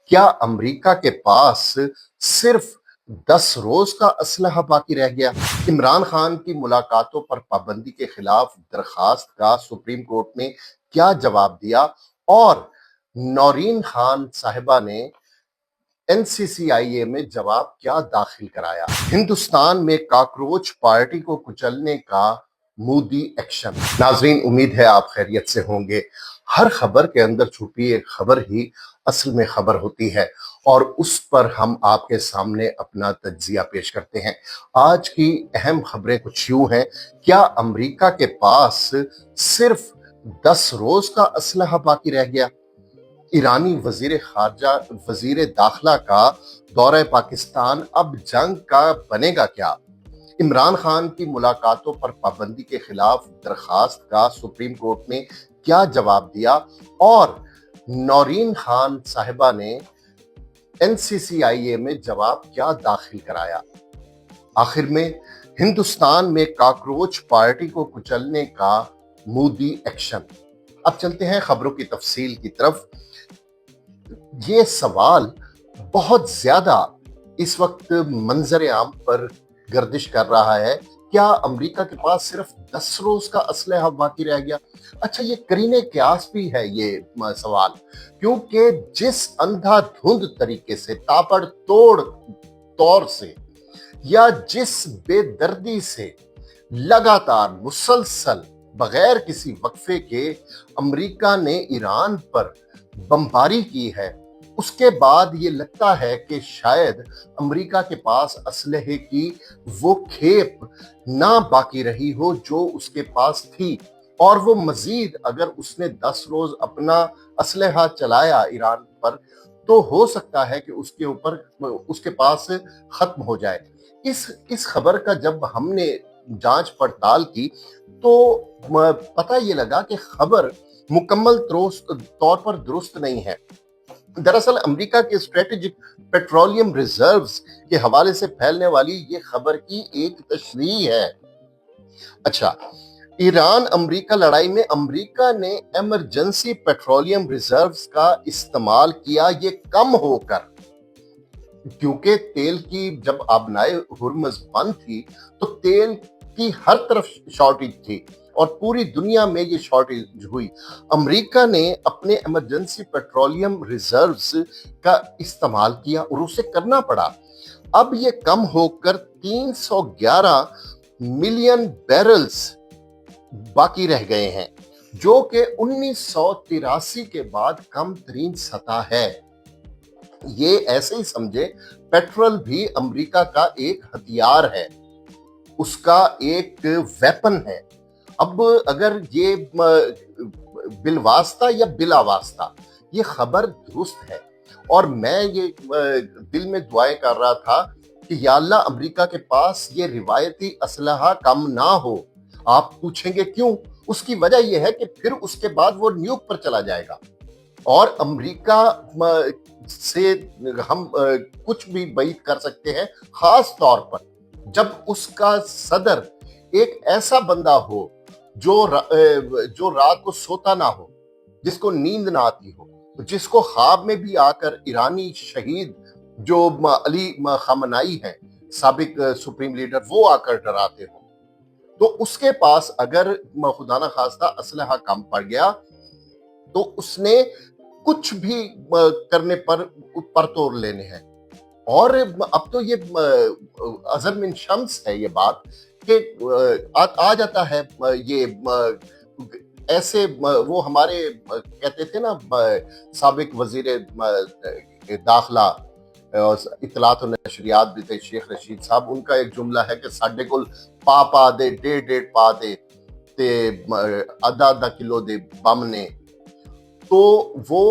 کیا امریکہ کے پاس صرف 10 روز کا اسلحہ باقی رہ گیا؟ عمران خان کی ملاقاتوں پر پابندی کے خلاف درخواست کا سپریم کورٹ نے کیا جواب دیا؟ اور نورین خان صاحبہ نے NCCIA میں جواب کیا داخل کرایا؟ ہندوستان میں کاکروچ پارٹی کو کچلنے کا مودی ایکشن۔ ناظرین، امید ہے آپ خیریت سے ہوں گے۔ ہر خبر کے اندر چھپی ایک خبر ہی اصل میں خبر ہوتی ہے، اور اس پر ہم آپ کے سامنے اپنا تجزیہ پیش کرتے ہیں۔ آج کی اہم خبریں کچھ یوں ہیں: کیا امریکہ کے پاس صرف 10 روز کا اسلحہ باقی رہ گیا؟ ایرانی وزیر داخلہ کا دورہ پاکستان اب جنگ کا بنے گا کیا؟ عمران خان کی ملاقاتوں پر پابندی کے خلاف درخواست کا سپریم کورٹ نے کیا جواب دیا؟ اور نورین خان صاحبہ نے NCCIA میں جواب کیا داخل کرایا؟ آخر میں ہندوستان میں کاکروچ پارٹی کو کچلنے کا مودی ایکشن۔ اب چلتے ہیں خبروں کی تفصیل کی طرف۔ یہ سوال بہت زیادہ اس وقت منظر عام پر گردش کر رہا ہے: کیا امریکہ کے پاس صرف 10 روز کا اسلحہ باقی رہ گیا؟ اچھا، یہ قرینِ قیاس بھی ہے یہ سوال، کیونکہ جس اندھا دھند طریقے سے، تاپڑ توڑ طور سے، یا جس بے دردی سے لگاتار مسلسل بغیر کسی وقفے کے امریکہ نے ایران پر بمباری کی ہے، اس کے بعد یہ لگتا ہے کہ شاید امریکہ کے پاس اسلحے کی وہ کھیپ نہ باقی رہی ہو جو اس کے پاس تھی، اور وہ مزید اگر اس نے 10 روز اپنا اسلحہ چلایا ایران پر تو ہو سکتا ہے کہ اس کے پاس ختم ہو جائے۔ اس خبر کا جب ہم نے جانچ پڑتال کی تو پتہ یہ لگا کہ خبر مکمل طور پر درست نہیں ہے۔ دراصل امریکہ کے اسٹریٹجک پیٹرولیم ریزروز کے حوالے سے پھیلنے والی یہ خبر کی ایک تشریح ہے۔ اچھا، ایران امریکہ لڑائی میں امریکہ نے ایمرجنسی پیٹرولیم ریزروز کا استعمال کیا، یہ کم ہو کر، کیونکہ تیل کی جب آبنائے ہرمز بند تھی تو تیل کی ہر طرف شارٹیج تھی اور پوری دنیا میں یہ شارٹیج ہوئی۔ امریکہ نے اپنے ایمرجنسی پیٹرولیم ریزروز کا استعمال کیا اور اسے کرنا پڑا۔ اب یہ کم ہو کر 311 ملین بیرلز باقی رہ گئے ہیں، جو کہ 1983 کے بعد کم ترین سطح ہے۔ یہ ایسے ہی سمجھے، پیٹرول بھی امریکہ کا ایک ہتھیار ہے، اس کا ایک ویپن ہے۔ اب اگر یہ بالواسطہ یا بلا واسطہ یہ خبر درست ہے، اور میں یہ دل میں دعائیں کر رہا تھا کہ یا اللہ امریکہ کے پاس یہ روایتی اسلحہ کم نہ ہو۔ آپ پوچھیں گے کیوں؟ اس کی وجہ یہ ہے کہ پھر اس کے بعد وہ نیوک پر چلا جائے گا، اور امریکہ سے ہم کچھ بھی بعید کر سکتے ہیں، خاص طور پر جب اس کا صدر ایک ایسا بندہ ہو جو رات کو سوتا نہ ہو، جس کو نیند نہ آتی ہو، جس کو خواب میں بھی آ کر ایرانی شہید جو علی خامنائی ہیں، سابق سپریم لیڈر، وہ آ کر ڈراتے ہوں، تو اس کے پاس اگر خدا نہ خواستہ اسلحہ کم پڑ گیا تو اس نے کچھ بھی کرنے پر توڑ لینے ہیں۔ اور اب تو یہ اظہر من شمس ہے یہ بات کہ آ جاتا ہے یہ ایسے، وہ ہمارے کہتے تھے نا سابق وزیر داخلہ اطلاعات و نشریات بھی تھے شیخ رشید صاحب، ان کا ایک جملہ ہے کہ ساڈے کول پا دے ڈیڑھ پا دے تے آدھا کلو دے بم نے۔ تو وہ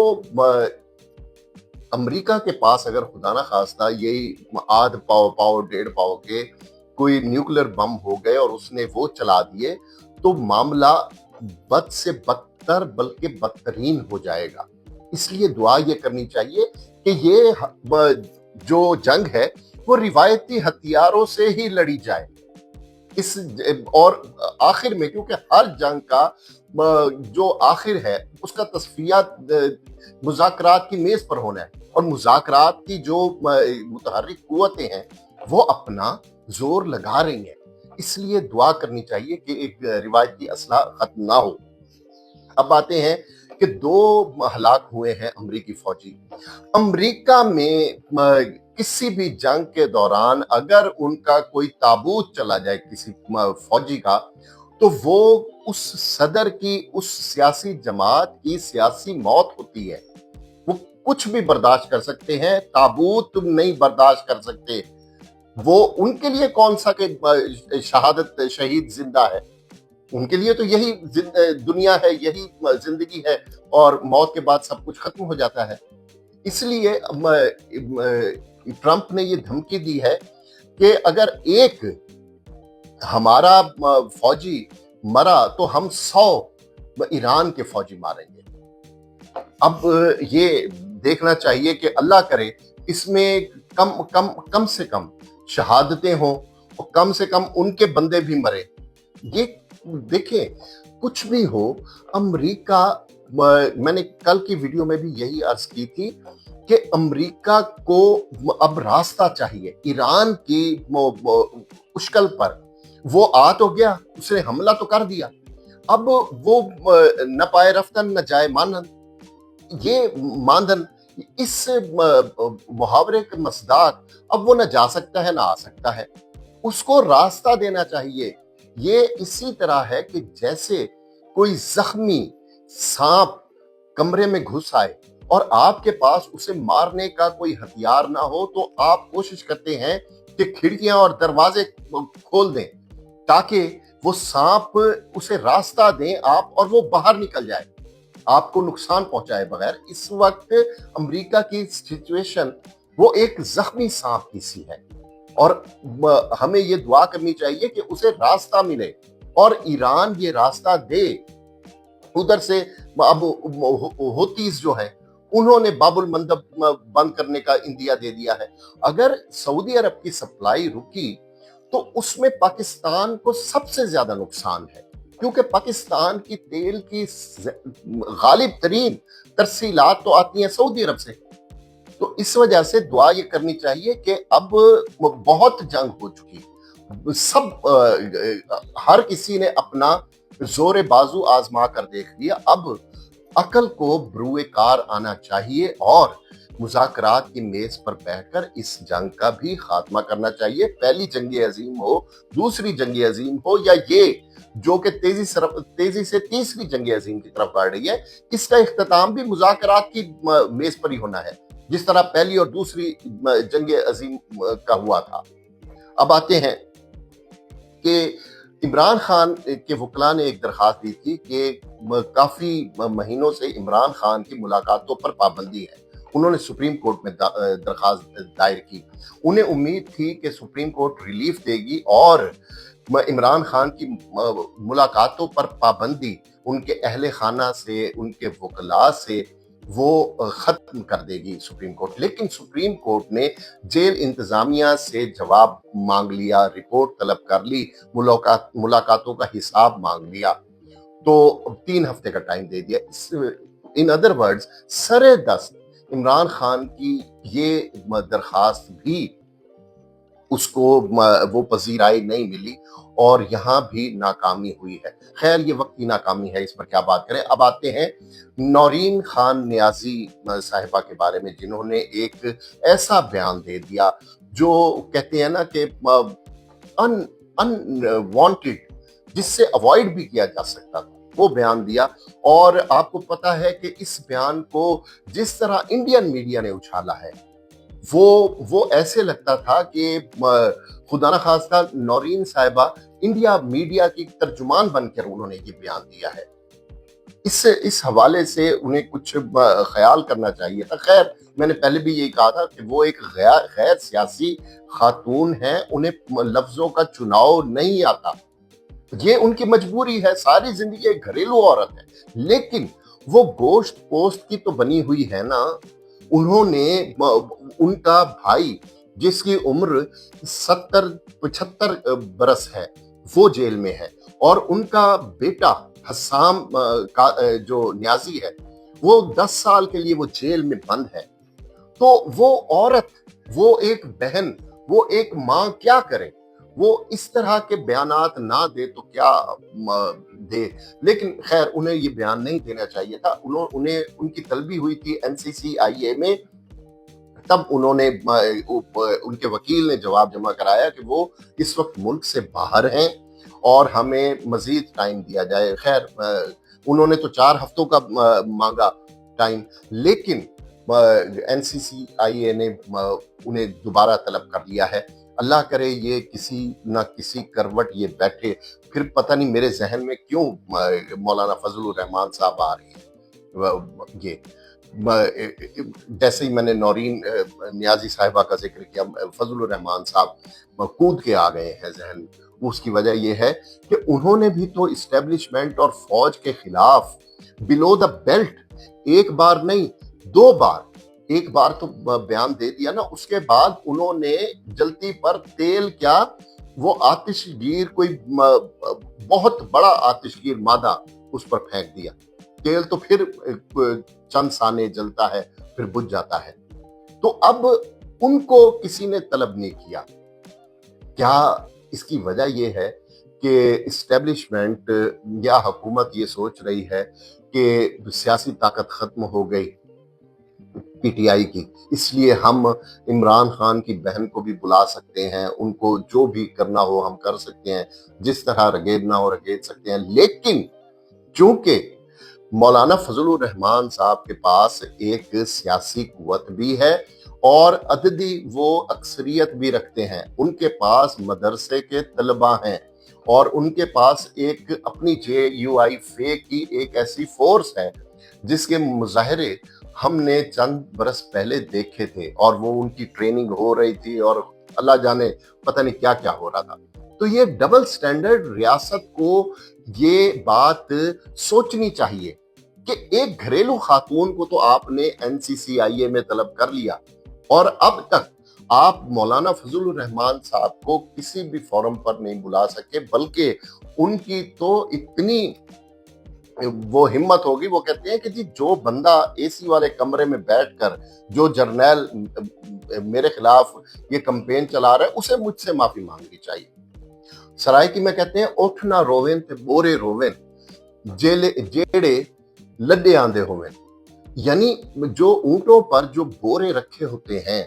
امریکہ کے پاس اگر خدا نہ خواستہ یہی آدھ پاؤ ڈیڑھ پاؤ کے کوئی نیوکلر بم ہو گئے اور اس نے وہ چلا دیے تو معاملہ بد سے بدتر بلکہ بدترین ہو جائے گا۔ اس لیے دعا یہ کرنی چاہیے کہ یہ جو جنگ ہے وہ روایتی ہتھیاروں سے ہی لڑی جائے، اور آخر میں، کیونکہ ہر جنگ کا جو آخر ہے اس کا تصفیہ مذاکرات کی میز پر ہونا ہے، اور مذاکرات کی جو متحرک قوتیں ہیں وہ اپنا زور لگا رہی ہیں۔ اس لیے دعا کرنی چاہیے کہ ایک روایتی اسلحہ ختم نہ ہو۔ اب آتے ہیں کہ 2 ہلاک ہوئے ہیں امریکی فوجی۔ امریکہ میں کسی بھی جنگ کے دوران اگر ان کا کوئی تابوت چلا جائے کسی فوجی کا، تو وہ اس صدر کی، اس سیاسی جماعت کی سیاسی موت ہوتی ہے۔ وہ کچھ بھی برداشت کر سکتے ہیں، تابوت نہیں برداشت کر سکتے۔ وہ ان کے لیے کون سا کہ شہادت شہید زندہ ہے، ان کے لیے تو یہی دنیا ہے، یہی زندگی ہے، اور موت کے بعد سب کچھ ختم ہو جاتا ہے۔ اس لیے ٹرمپ نے یہ دھمکی دی ہے کہ اگر ایک ہمارا فوجی مرا تو ہم 100 ایران کے فوجی ماریں گے۔ اب یہ دیکھنا چاہیے کہ اللہ کرے اس میں کم سے کم شہادتیں ہوں، اور کم سے کم ان کے بندے بھی مرے۔ یہ دیکھیں، کچھ بھی ہو، امریکہ، میں نے کل کی ویڈیو میں بھی یہی عرض کی تھی کہ امریکہ کو اب راستہ چاہیے ایران کی اشکل پر۔ وہ آ تو گیا، اس نے حملہ تو کر دیا، اب وہ نہ پائے رفتن نہ جائے ماندن۔ یہ ماندن، اس محاورے کے مصداق، اب وہ نہ جا سکتا ہے نہ آ سکتا ہے، اس کو راستہ دینا چاہیے۔ یہ اسی طرح ہے کہ جیسے کوئی زخمی سانپ کمرے میں گھس آئے اور آپ کے پاس اسے مارنے کا کوئی ہتھیار نہ ہو، تو آپ کوشش کرتے ہیں کہ کھڑکیاں اور دروازے کھول دیں تاکہ وہ سانپ اسے راستہ دیں آپ، اور وہ باہر نکل جائے، آپ کو نقصان پہنچائے بغیر۔ اس وقت امریکہ کی سچویشن وہ ایک زخمی سانپ کی سی ہے، اور ہمیں یہ دعا کرنی چاہیے کہ اسے راستہ ملے اور ایران یہ راستہ دے۔ ادھر سے اب ہوتیز جو ہے، انہوں نے باب المندب بند کرنے کا اندیا دے دیا ہے۔ اگر سعودی عرب کی سپلائی رکی تو اس میں پاکستان کو سب سے زیادہ نقصان ہے، کیونکہ پاکستان کی تیل کی غالب ترین ترسیلات تو آتی ہیں سعودی عرب سے۔ تو اس وجہ سے دعا یہ کرنی چاہیے کہ اب بہت جنگ ہو چکی، سب ہر کسی نے اپنا زور بازو آزما کر دیکھ لیا، اب عقل کو بروئے کار آنا چاہیے اور مذاکرات کی میز پر بیٹھ کر اس جنگ کا بھی خاتمہ کرنا چاہیے۔ پہلی جنگ عظیم ہو، دوسری جنگ عظیم ہو، یا یہ جو کہ تیزی سے تیسری جنگ عظیم کی طرف بڑھ رہی ہے، اس کا اختتام بھی مذاکرات کی میز پر ہی ہونا ہے، جس طرح پہلی اور دوسری جنگ عظیم کا ہوا تھا۔ اب آتے ہیں کہ عمران خان کے وکلاء نے ایک درخواست دی تھی کہ کافی مہینوں سے عمران خان کی ملاقاتوں پر پابندی ہے۔ انہوں نے سپریم کورٹ میں درخواست دائر کی۔ انہیں امید تھی کہ سپریم کورٹ ریلیف دے گی اور عمران خان کی ملاقاتوں پر پابندی ان کے اہل خانہ سے، ان کے وکلاء سے وہ ختم کر دے گی سپریم کورٹ۔ لیکن سپریم کورٹ نے جیل انتظامیہ سے جواب مانگ لیا، رپورٹ طلب کر لی، ملاقاتوں کا حساب مانگ لیا، تو 3 ہفتے کا ٹائم دے دیا۔ ان ادر ورڈز، سرے دست عمران خان کی یہ درخواست بھی اس کو وہ پذیرائی نہیں ملی، اور یہاں بھی ناکامی ہوئی ہے۔ خیر، یہ وقتی ناکامی ہے، اس پر کیا بات کریں۔ اب آتے ہیں نورین خان نیازی صاحبہ کے بارے میں، جنہوں نے ایک ایسا بیان دے دیا جو کہتے ہیں نا کہ unwanted، جس سے اوائڈ بھی کیا جا سکتا تھا، وہ بیان دیا۔ اور آپ کو پتا ہے کہ اس بیان کو جس طرح انڈین میڈیا نے اچھالا ہے، وہ ایسے لگتا تھا کہ خدا نہ خواستہ نورین صاحبہ انڈیا میڈیا کی ترجمان بن کر انہوں نے یہ بیان دیا ہے۔ اس حوالے سے انہیں کچھ خیال کرنا چاہیے تھا۔ خیر، میں نے پہلے بھی یہی کہا تھا کہ وہ ایک غیر سیاسی خاتون ہیں، انہیں لفظوں کا چناؤ نہیں آتا، یہ ان کی مجبوری ہے، ساری زندگی ایک گھریلو عورت ہے، لیکن وہ گوشت پوست کی تو بنی ہوئی ہے نا۔ انہوں نے، ان کا بھائی جس کی عمر 75 برس ہے وہ جیل میں ہے، اور ان کا بیٹا حسام جو نیازی ہے وہ 10 سال کے لیے وہ جیل میں بند ہے۔ تو وہ عورت، وہ ایک بہن، وہ ایک ماں کیا کرے؟ وہ اس طرح کے بیانات نہ دے تو کیا دے؟ لیکن خیر انہیں یہ بیان نہیں دینا چاہیے تھا. انہیں ان کی طلبی ہوئی تھی NCCIA میں، تب انہوں نے ان کے وکیل نے جواب جمع کرایا کہ وہ اس وقت ملک سے باہر ہیں اور ہمیں مزید ٹائم دیا جائے. خیر انہوں نے تو 4 ہفتوں کا مانگا ٹائم، لیکن NCCIA نے انہیں دوبارہ طلب کر لیا ہے. اللہ کرے یہ کسی نہ کسی کروٹ یہ بیٹھے. پھر پتہ نہیں میرے ذہن میں کیوں مولانا فضل الرحمان صاحب آ رہے ہیں. یہ جیسے ہی میں نے نورین نیازی صاحبہ کا ذکر کیا، فضل الرحمان صاحب کود کے آ گئے ہیں ذہن. اس کی وجہ یہ ہے کہ انہوں نے بھی تو اسٹیبلشمنٹ اور فوج کے خلاف بلو دا بیلٹ ایک بار نہیں 2 بار، ایک بار تو بیان دے دیا نا، اس کے بعد انہوں نے جلتی پر تیل کیا، وہ آتش گیر کوئی بہت بڑا آتش گیر مادہ اس پر پھینک دیا. تیل تو پھر چند ثانے جلتا ہے پھر بجھ جاتا ہے. تو اب ان کو کسی نے طلب نہیں کیا. کیا اس کی وجہ یہ ہے کہ اسٹیبلشمنٹ یا حکومت یہ سوچ رہی ہے کہ سیاسی طاقت ختم ہو گئی PTI کی، اس لیے ہم عمران خان کی بہن کو بھی بلا سکتے ہیں، ان کو جو بھی کرنا ہو ہم کر سکتے ہیں، جس طرح رگیدنا ہو رگید سکتے ہیں. لیکن چونکہ مولانا فضل الرحمان صاحب کے پاس ایک سیاسی قوت بھی ہے اور عددی وہ اکثریت بھی رکھتے ہیں، ان کے پاس مدرسے کے طلباء ہیں اور ان کے پاس ایک اپنی JUI فے کی ایک ایسی فورس ہے جس کے مظاہرے ہم نے چند برس پہلے دیکھے تھے، اور وہ ان کی ٹریننگ ہو رہی تھی اور اللہ جانے پتہ نہیں کیا کیا ہو رہا تھا. تو یہ ڈبل سٹینڈرڈ ریاست کو یہ بات سوچنی چاہیے کہ ایک گھریلو خاتون کو تو آپ نے NCCIA میں طلب کر لیا اور اب تک آپ مولانا فضل الرحمان صاحب کو کسی بھی فورم پر نہیں بلا سکے، بلکہ ان کی تو اتنی وہ ہمت ہوگی، وہ کہتے ہیں کہ جی جو بندہ AC والے کمرے میں بیٹھ کر جو جرنیل میرے خلاف یہ کمپین چلا رہا ہے اسے مجھ سے معافی مانگنی چاہیے. سرائکی میں کہتے ہیں اٹھ نہ روویں تے بورے روویں جیڑے لڈے آندے ہوئیں. یعنی جو اونٹوں پر جو بورے رکھے ہوتے ہیں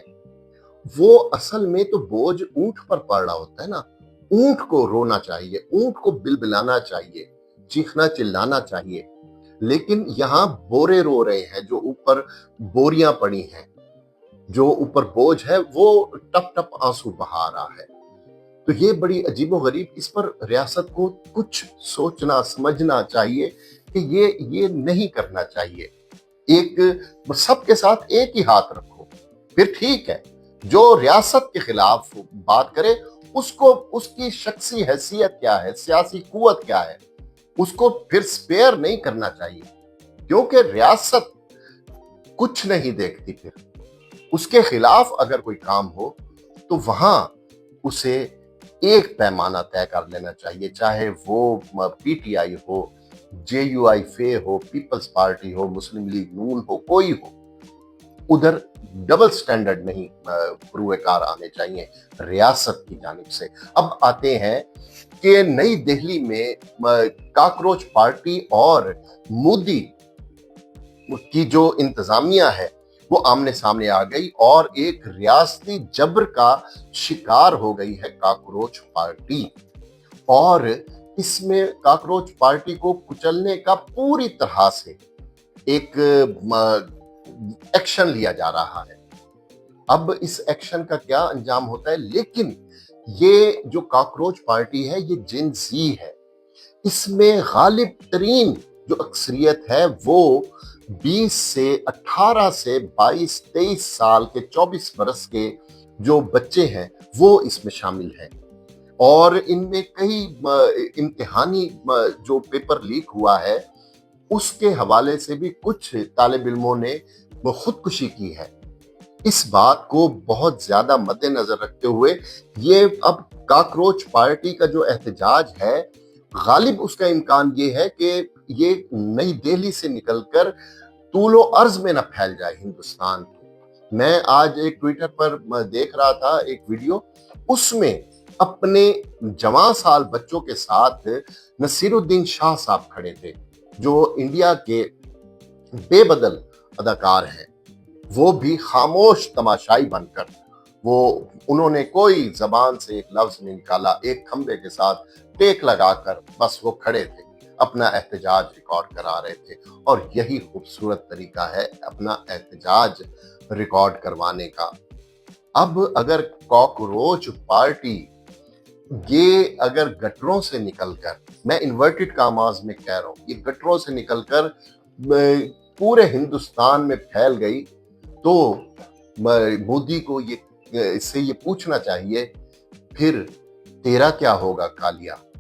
وہ اصل میں تو بوجھ اونٹ پر پڑ رہا ہوتا ہے نا. اونٹ کو رونا چاہیے، اونٹ کو بلبلانا چاہیے، چیخنا چلانا چاہیے. لیکن یہاں بورے رو رہے ہیں، جو اوپر بوریاں پڑی ہیں، جو اوپر بوجھ ہے وہ ٹپ ٹپ آنسو بہا رہا ہے. تو یہ بڑی عجیب و غریب، اس پر ریاست کو کچھ سوچنا سمجھنا چاہیے کہ یہ نہیں کرنا چاہیے. ایک سب کے ساتھ ایک ہی ہاتھ رکھو. پھر ٹھیک ہے جو ریاست کے خلاف بات کرے اس کو اس کی شخصی حیثیت کیا ہے، سیاسی قوت کیا ہے، اس کو پھر سپیئر نہیں کرنا چاہیے، کیونکہ ریاست کچھ نہیں دیکھتی. پھر اس کے خلاف اگر کوئی کام ہو تو وہاں اسے ایک پیمانہ طے کر لینا چاہیے، چاہے وہ PTI ہو، JUI فے ہو، پیپلز پارٹی ہو، مسلم لیگ نون ہو، کوئی ہو. ادھر ڈبل سٹینڈرڈ نہیں بروئے کار آنے چاہیے ریاست کی جانب سے. اب آتے ہیں کہ نئی دہلی میں کاکروچ پارٹی اور مودی کی جو انتظامیہ ہے وہ آمنے سامنے آ گئی اور ایک ریاستی جبر کا شکار ہو گئی ہے کاکروچ پارٹی. اور اس میں کاکروچ پارٹی کو کچلنے کا پوری طرح سے ایک ایکشن لیا جا رہا ہے. اب اس ایکشن کا کیا انجام ہوتا ہے، لیکن یہ جو کاکروچ پارٹی ہے یہ جن زی ہے. اس میں غالب ترین جو اکثریت ہے وہ 20 سے 18 سے 22 23 سال کے 24 برس کے جو بچے ہیں وہ اس میں شامل ہیں. اور ان میں کئی امتحانی جو پیپر لیک ہوا ہے اس کے حوالے سے بھی کچھ طالب علموں نے خودکشی کی ہے. اس بات کو بہت زیادہ مد نظر رکھتے ہوئے یہ اب کاکروچ پارٹی کا جو احتجاج ہے غالب اس کا امکان یہ ہے کہ یہ نئی دہلی سے نکل کر طول و عرض میں نہ پھیل جائے ہندوستان. میں آج ایک ٹویٹر پر دیکھ رہا تھا ایک ویڈیو، اس میں اپنے جوان سال بچوں کے ساتھ نصیر الدین شاہ صاحب کھڑے تھے جو انڈیا کے بے بدل اداکار ہیں، وہ بھی خاموش تماشائی بن کر، وہ انہوں نے کوئی زبان سے ایک لفظ نہیں نکالا، ایک کھمبے کے ساتھ ٹیک لگا کر بس وہ کھڑے تھے، اپنا احتجاج ریکارڈ کرا رہے تھے۔ اور یہی خوبصورت طریقہ ہے اپنا احتجاج ریکارڈ کروانے کا۔ اب اگر کاکروچ پارٹی یہ اگر گٹروں سے نکل کر، میں انورٹڈ کاماز میں کہہ رہا ہوں، یہ گٹروں سے نکل کر پورے ہندوستان میں پھیل گئی، تو مودی کو اس سے یہ پوچھنا چاہیے، پھر تیرا کیا ہوگا کالیا؟